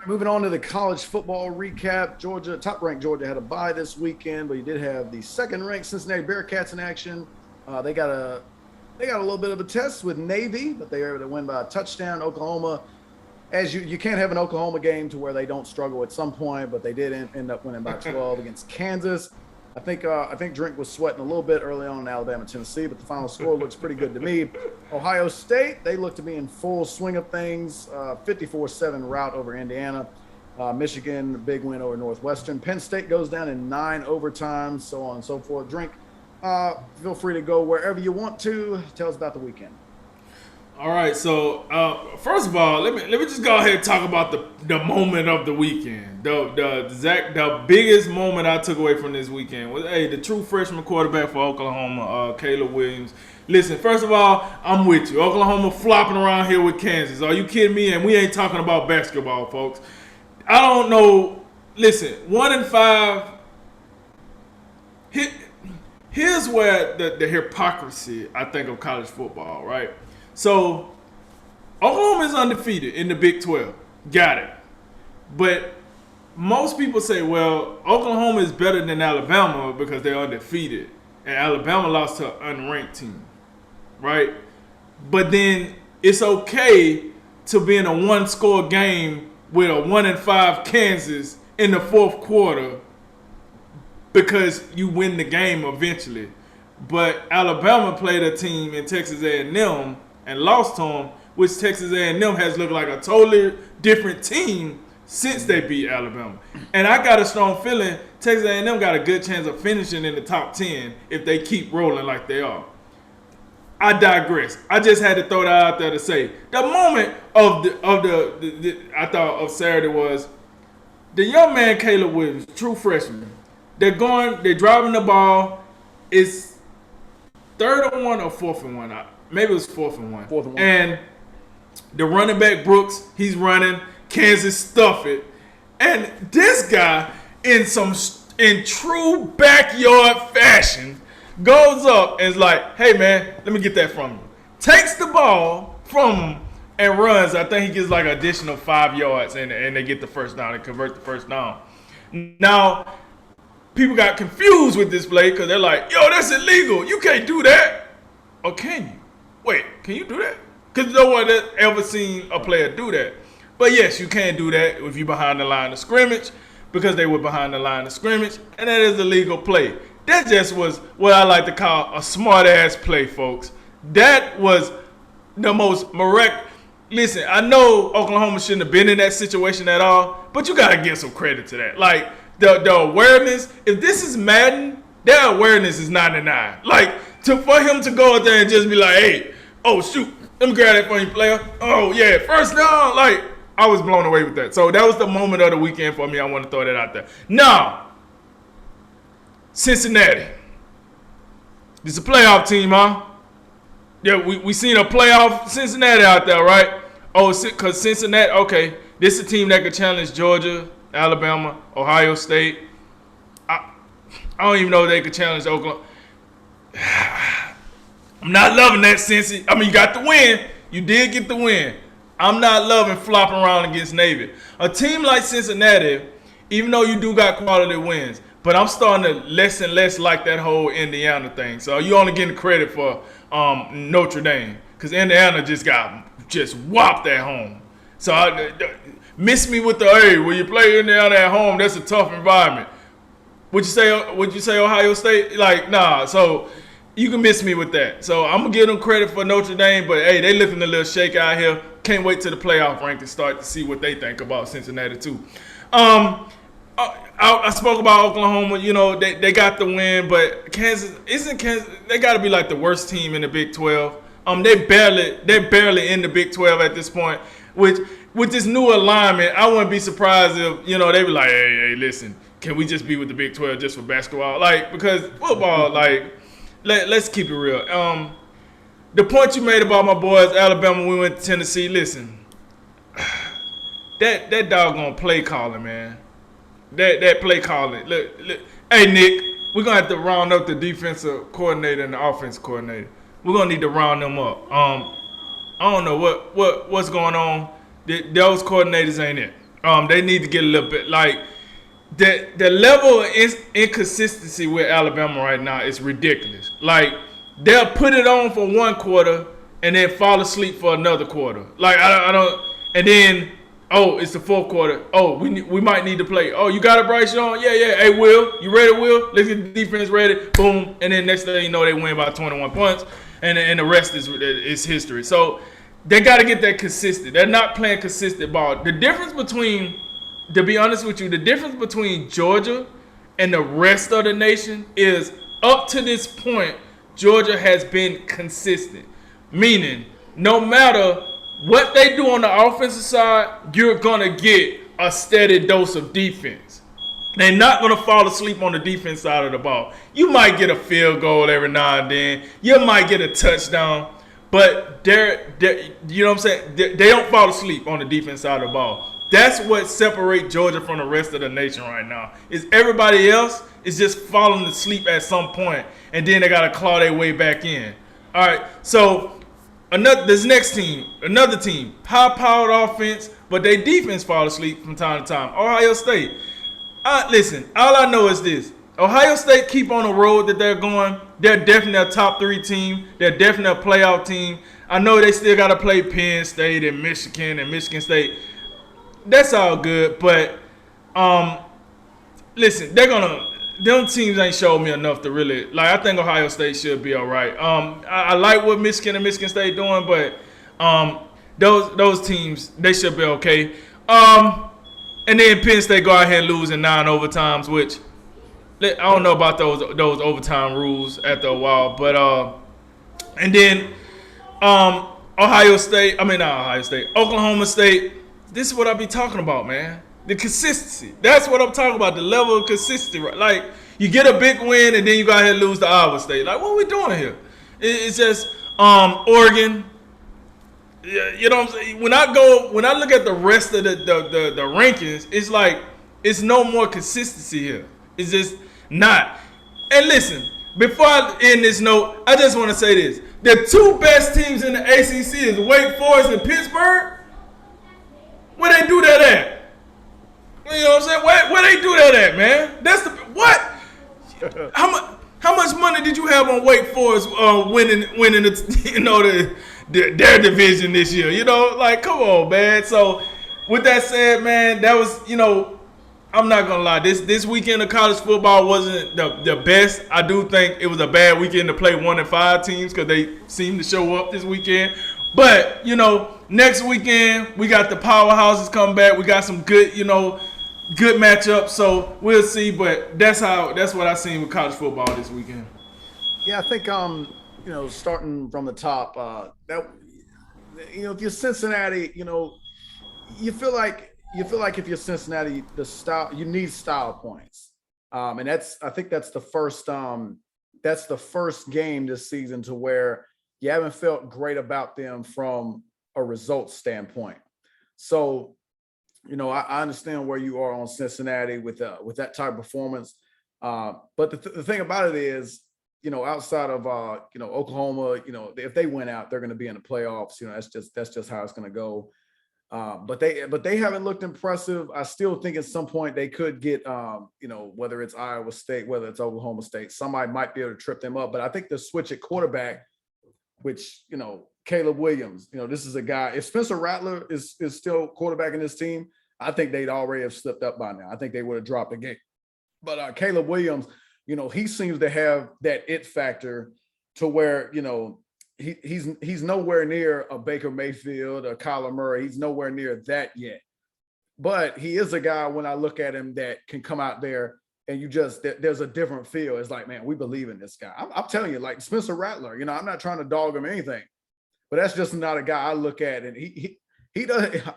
Moving on to the college football recap. Georgia, top-ranked Georgia had a bye this weekend, but you did have the second-ranked Cincinnati Bearcats in action. They got a little bit of a test with Navy, but they were able to win by a touchdown. Oklahoma, as you can't have an Oklahoma game to where they don't struggle at some point, but they did end up winning by 12 against Kansas. I think Drink was sweating a little bit early on in Alabama, Tennessee, but the final score looks pretty good to me. Ohio State, they look to be in full swing of things. 54-7 rout over Indiana. Michigan, big win over Northwestern. Penn State goes down in 9 overtimes, so on and so forth. Drink, feel free to go wherever you want to. Tell us about the weekend. All right, so first of all, let me just go ahead and talk about the moment of the weekend. The biggest moment I took away from this weekend was the true freshman quarterback for Oklahoma, Caleb Williams. Listen, first of all, I'm with you. Oklahoma flopping around here with Kansas. Are you kidding me? And we ain't talking about basketball, folks. I don't know. Listen, 1-5. Here's where the hypocrisy, I think, of college football, right? So, Oklahoma is undefeated in the Big 12. Got it. But most people say, well, Oklahoma is better than Alabama because they're undefeated. And Alabama lost to an unranked team. Right? But then it's okay to be in a one-score game with a 1-5 Kansas in the fourth quarter because you win the game eventually. But Alabama played a team in Texas A&M and lost to them, which Texas A&M has looked like a totally different team since they beat Alabama. And I got a strong feeling Texas A&M got a good chance of finishing in the top 10 if they keep rolling like they are. I digress. I just had to throw that out there to say the moment of the I thought of Saturday was the young man Caleb Williams, true freshman. They're driving the ball. It's 3rd and 1 or 4th and 1. Maybe it was 4th and 1. 4th and 1. And the running back Brooks, he's running. Kansas stuff it, and this guy in true backyard fashion goes up and is like, "Hey man, let me get that from you." Takes the ball from him and runs. I think he gets like an additional 5 yards, and they get the first down and convert the first down. Now, people got confused with this play because they're like, "Yo, that's illegal. You can't do that." Or can you? Wait, can you do that? Because no one has ever seen a player do that. But yes, you can do that if you're behind the line of scrimmage, because they were behind the line of scrimmage, and that is a legal play. That just was what I like to call a smart-ass play, folks. That was the most miraculous. Listen, I know Oklahoma shouldn't have been in that situation at all, but you got to give some credit to that. Like, the awareness, if this is Madden, their awareness is 99. Like, for him to go out there and just be like, hey, oh, shoot, let me grab that for you, player. Oh, yeah, first down, like, I was blown away with that. So that was the moment of the weekend for me. I want to throw that out there. Now, Cincinnati. This is a playoff team, huh? Yeah, we seen a playoff Cincinnati out there, right? Oh, because Cincinnati, okay, this is a team that could challenge Georgia, Alabama, Ohio State. I don't even know if they could challenge Oklahoma. I'm not loving that, Cincy. I mean, you got the win. You did get the win. I'm not loving flopping around against Navy. A team like Cincinnati, even though you do got quality wins, but I'm starting to less and less like that whole Indiana thing. So you only getting credit for Notre Dame, because Indiana just whopped at home. So miss me with the hey, when you play Indiana at home, that's a tough environment. Would you say Ohio State? Like, nah. So you can miss me with that. So I'm gonna give them credit for Notre Dame, but hey, they looking a little shake out here. Can't wait till the playoff rank to start to see what they think about Cincinnati too. I spoke about Oklahoma. You know, they got the win, but Kansas, they got to be like the worst team in the Big 12. They're barely in the Big 12 at this point. With this new alignment, I wouldn't be surprised if, you know, they be like, hey, listen, can we just be with the Big 12 just for basketball? Like, because football, like, let's keep it real. The point you made about my boys, Alabama, we went to Tennessee. Listen, that doggone play calling, man. That play calling. Look. Hey, Nick, we're going to have to round up the defensive coordinator and the offensive coordinator. We're going to need to round them up. I don't know what's going on. Those coordinators ain't it. They need to get a little bit like the level of inconsistency with Alabama right now is ridiculous. Like they'll put it on for one quarter and then fall asleep for another quarter. Like I don't, and then it's the fourth quarter. We might need to play. Oh, you got it, Bryce Young? Yeah. Hey, Will, you ready, Will? Let's get the defense ready. Boom, and then next thing you know, they win by 21 points, and the rest is history. So they got to get that consistent. They're not playing consistent ball. The difference between, to be honest with you, the difference between Georgia and the rest of the nation is up to this point, Georgia has been consistent. Meaning, no matter what they do on the offensive side, you're going to get a steady dose of defense. They're not going to fall asleep on the defense side of the ball. You might get a field goal every now and then. You might get a touchdown. But they're you know what I'm saying? They don't fall asleep on the defense side of the ball. That's what separates Georgia from the rest of the nation right now. Is everybody else is just falling asleep at some point, and then they got to claw their way back in. All right, so another team, high-powered offense, but their defense fall asleep from time to time. Ohio State. Listen, all I know is this. Ohio State keep on the road that they're going. They're definitely a top 3 team. They're definitely a playoff team. I know they still got to play Penn State and Michigan State. That's all good, but listen, them teams ain't showed me enough to really, like, I think Ohio State should be all right. I like what Michigan and Michigan State doing, but those teams, they should be okay. And then Penn State go out here and lose in 9 overtimes, which I don't know about those overtime rules after a while, but and then Oklahoma State. This is what I be talking about, man. The consistency. That's what I'm talking about. The level of consistency. Like you get a big win and then you go ahead and lose to Iowa State. Like what are we doing here? It's just Oregon. You know what I'm saying? When I look at the rest of the rankings, it's like it's no more consistency here. It's just not. And listen, before I end this note, I just want to say this. The 2 best teams in the ACC is Wake Forest and Pittsburgh. Where they do that at? You know what I'm saying? Where they do that at, man? That's the what? How much money did you have on Wake Forest winning their division this year? You know, like come on, man. So with that said, man, that was I'm not gonna lie. This weekend of college football wasn't the best. I do think it was a bad weekend to play 1 and 5 teams because they seem to show up this weekend. But next weekend we got the powerhouses come back. We got some good matchups. So we'll see. But that's what I seen with college football this weekend. Yeah, I think starting from the top, if you're Cincinnati, you feel like if you're Cincinnati, you need style points, and I think that's the first game this season to where you haven't felt great about them from a results standpoint. So, I understand where you are on Cincinnati with that type of performance, but the thing about it is, outside of Oklahoma, if they win out, they're going to be in the playoffs. That's just how it's going to go. But they haven't looked impressive. I still think at some point they could get, whether it's Iowa State, whether it's Oklahoma State, somebody might be able to trip them up. But I think the switch at quarterback, which, Caleb Williams, this is a guy, if Spencer Rattler is still quarterback in this team, I think they'd already have slipped up by now. I think they would have dropped the game. But Caleb Williams, he seems to have that it factor to where, he's nowhere near a Baker Mayfield or Kyler Murray. He's nowhere near that yet. But he is a guy, when I look at him, that can come out there and there's a different feel. It's like, man, we believe in this guy. I'm telling you, like Spencer Rattler, I'm not trying to dog him or anything, but that's just not a guy I look at. And he doesn't,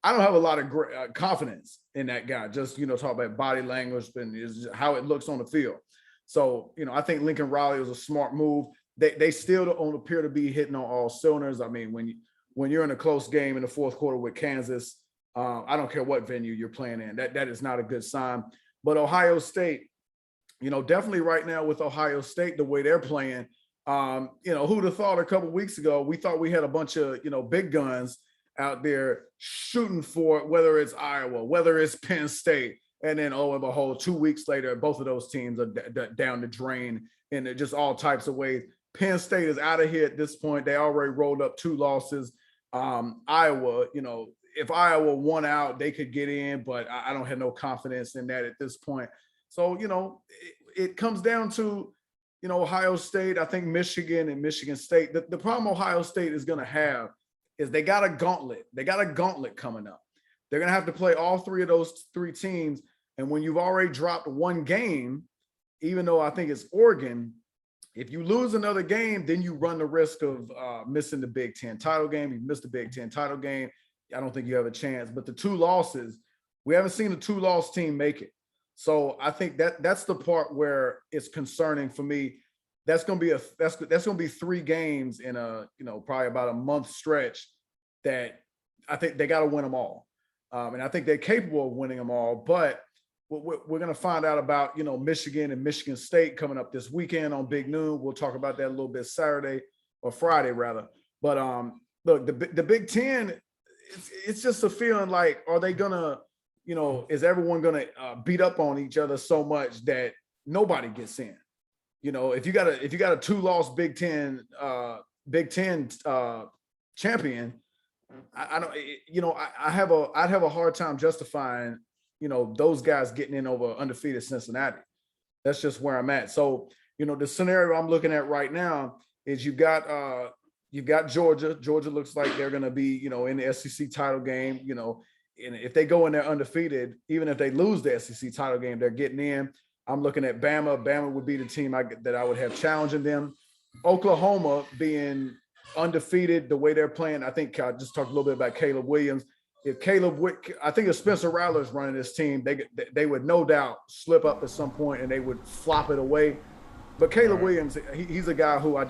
I don't have a lot of confidence in that guy. Just, talk about body language and how it looks on the field. So, I think Lincoln Riley was a smart move. They still don't appear to be hitting on all cylinders. I mean, when you're in a close game in the fourth quarter with Kansas, I don't care what venue you're playing in, that is not a good sign. But Ohio State, definitely right now with Ohio State, the way they're playing, who'd have thought a couple of weeks ago, we thought we had a bunch of, big guns, out there shooting for it, whether it's Iowa, whether it's Penn State. And then, oh, and behold, 2 weeks later, both of those teams are down the drain in just all types of ways. Penn State is out of here at this point. They already rolled up 2 losses. Iowa, if Iowa won out, they could get in, but I don't have no confidence in that at this point. So, it comes down to, Ohio State, I think Michigan and Michigan State. The problem Ohio State is going to have is they got a gauntlet. They got a gauntlet coming up. They're going to have to play all 3 of those 3 teams. And when you've already dropped 1 game, even though I think it's Oregon, if you lose another game, then you run the risk of missing the Big Ten title game. You missed the Big Ten title game, I don't think you have a chance. But the 2 losses, we haven't seen a 2-loss team make it. So I think that's the part where it's concerning for me. That's going to be 3 games in probably about a month stretch that I think they got to win them all. And I think they're capable of winning them all, but we're going to find out about, Michigan and Michigan State coming up this weekend on Big Noon. We'll talk about that a little bit Saturday or Friday rather. But look, the Big Ten, it's just a feeling like, are they going to, is everyone going to beat up on each other so much that nobody gets in? If you got a 2-loss Big Ten champion, I'd have a hard time justifying, those guys getting in over undefeated Cincinnati. That's just where I'm at. So, the scenario I'm looking at right now is you've got Georgia. Georgia looks like they're going to be, in the SEC title game, and if they go in there undefeated, even if they lose the SEC title game, they're getting in. I'm looking at Bama. Bama would be the team that I would have challenging them. Oklahoma being undefeated the way they're playing. I think I just talked a little bit about Caleb Williams. I think if Spencer Rattler's running this team, they would no doubt slip up at some point and they would flop it away. But Caleb Williams, he's a guy who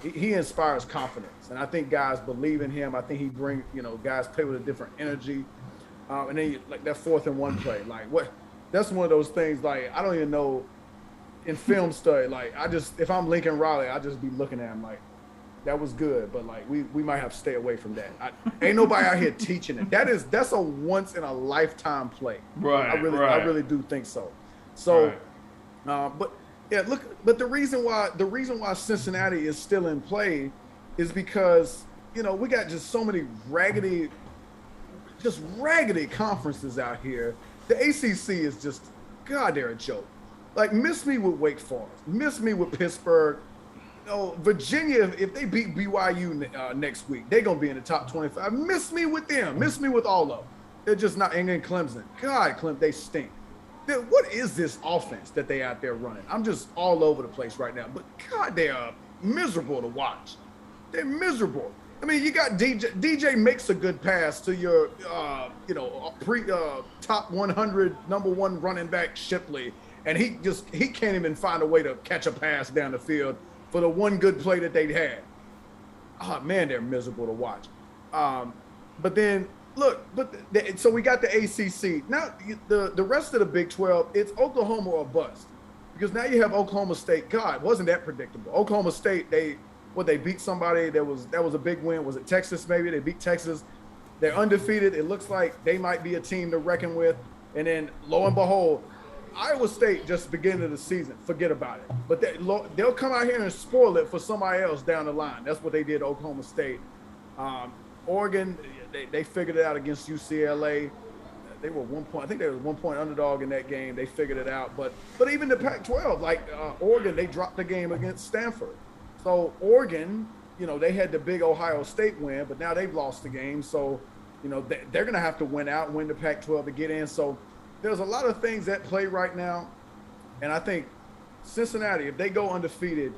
he inspires confidence. And I think guys believe in him. I think he brings, guys play with a different energy. And then like that 4th and 1 play, that's one of those things, I don't even know in film study, if I'm Lincoln Riley, I just be looking at him like, that was good, but we might have to stay away from that. Ain't nobody out here teaching it. That's a once in a lifetime play. Right. I really do think so. So, but yeah, look, but the reason why Cincinnati is still in play is because, we got just so many raggedy conferences out here. The ACC is just, God, they're a joke. Miss me with Wake Forest, miss me with Pittsburgh. Virginia, if they beat BYU next week, they're going to be in the top 25. Miss me with them. Miss me with all of them. They're just not. And then Clemson. God, Clemson, they stink. What is this offense that they out there running? I'm just all over the place right now. But, God, they are miserable to watch. They're miserable. I mean, you got DJ. DJ makes a good pass to your, top 100 number 1 running back Shipley. And he can't even find a way to catch a pass down the field for the one good play that they had. Oh, man, they're miserable to watch. But then, look, so we got the ACC. Now, the rest of the Big 12, it's Oklahoma or bust. Because now you have Oklahoma State. God, wasn't that predictable? Oklahoma State, they beat somebody. That was a big win. Was it Texas maybe? They beat Texas. They're undefeated. It looks like they might be a team to reckon with. And then, lo and behold, Iowa State just beginning of the season, forget about it. But they'll come out here and spoil it for somebody else down the line. That's what they did to Oklahoma State. Oregon, they figured it out against UCLA. They were 1 point. I think they were 1 point underdog in that game. They figured it out. But even the Pac-12, Oregon, they dropped the game against Stanford. So Oregon, they had the big Ohio State win, but now they've lost the game. So, they're going to have to win the Pac-12 to get in. So there's a lot of things at play right now. And I think Cincinnati, if they go undefeated,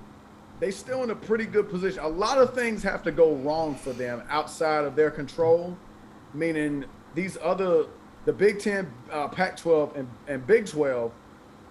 they still in a pretty good position. A lot of things have to go wrong for them outside of their control, meaning the Big Ten, Pac-12, and Big 12,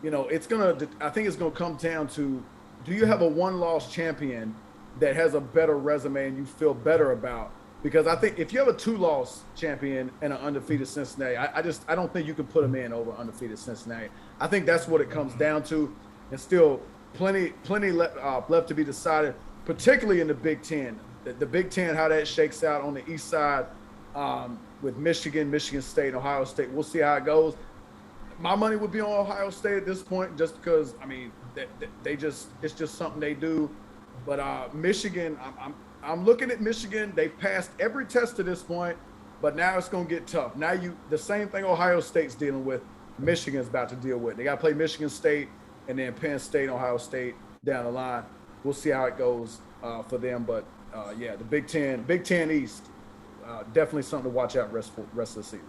I think it's going to come down to, do you have a 1-loss champion that has a better resume and you feel better about? Because I think if you have a 2-loss champion and an undefeated Cincinnati, I don't think you can put them in over undefeated Cincinnati. I think that's what it comes down to, and still plenty left to be decided, particularly in the Big Ten. The Big Ten, how that shakes out on the east side, with Michigan, Michigan State, and Ohio State. We'll see how it goes. My money would be on Ohio State at this point, just because I mean they just it's just something they do. But Michigan, I'm looking at Michigan. They've passed every test to this point, but now it's going to get tough. Now the same thing Ohio State's dealing with, Michigan's about to deal with. They got to play Michigan State and then Penn State, Ohio State down the line. We'll see how it goes for them. But yeah, the Big Ten East, definitely something to watch out rest of the season.